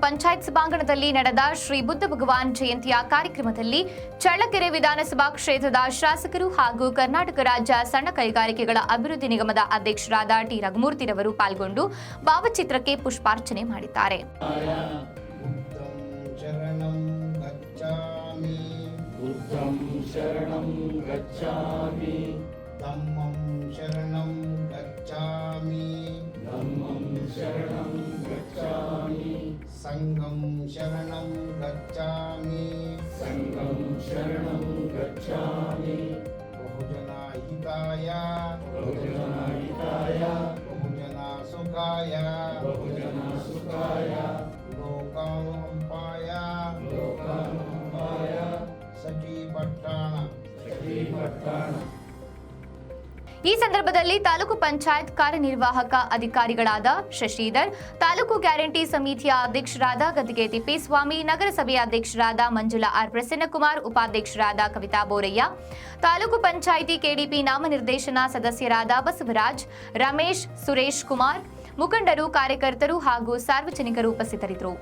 ಪಂಚಾಯತ್ ಸಭಾಂಗಣದಲ್ಲಿ ನಡೆದ ಶ್ರೀ ಬುದ್ಧ ಭಗವಾನ್ ಜಯಂತಿಯ ಕಾರ್ಯಕ್ರಮದಲ್ಲಿ ಚಳ್ಳಕೆರೆ ವಿಧಾನಸಭಾ ಕ್ಷೇತ್ರದ ಶಾಸಕರು ಹಾಗೂ ಕರ್ನಾಟಕ ರಾಜ್ಯ ಸಣ್ಣ ಕೈಗಾರಿಕೆಗಳ ಅಭಿವೃದ್ಧಿ ನಿಗಮದ ಅಧ್ಯಕ್ಷರಾದ ಟಿ ರಘುಮೂರ್ತಿರವರು ಪಾಲ್ಗೊಂಡು ಭಾವಚಿತ್ರಕ್ಕೆ ಪುಷ್ಪಾರ್ಚನೆ ಮಾಡಿದ್ದಾರೆ. धम्मं शरणं गच्छामि धम्मं शरणं गच्छामि संघं शरणं गच्छामि संघं शरणं गच्छामि बहुजना हिताय बहुजना सुखाय लोकानुकंपाय सखीपट्टण ಈ ಸಂದರ್ಭದಲ್ಲಿ ತಾಲೂಕು ಪಂಚಾಯತ್ ಕಾರ್ಯನಿರ್ವಾಹಕ ಅಧಿಕಾರಿಗಳಾದ ಶಶಿಧರ್, ತಾಲೂಕು ಗ್ಯಾರಂಟಿ ಸಮಿತಿಯ ಅಧ್ಯಕ್ಷರಾದ ಗದ್ದಿಗೆ ತಿಪ್ಪೇಸ್ವಾಮಿ, ನಗರಸಭೆಯ ಅಧ್ಯಕ್ಷರಾದ ಮಂಜುಳಾ ಆರ್ ಪ್ರಸನ್ನಕುಮಾರ್, ಉಪಾಧ್ಯಕ್ಷರಾದ ಕವಿತಾ ಬೋರಯ್ಯ, ತಾಲೂಕು ಪಂಚಾಯಿತಿ ಕೆಡಿಪಿ ನಾಮನಿರ್ದೇಶನ ಸದಸ್ಯರಾದ ಬಸವರಾಜ್, ರಮೇಶ್, ಸುರೇಶ್ ಕುಮಾರ್, ಮುಖಂಡರು, ಕಾರ್ಯಕರ್ತರು ಹಾಗೂ ಸಾರ್ವಜನಿಕರು ಉಪಸ್ಥಿತರಿದ್ದರು.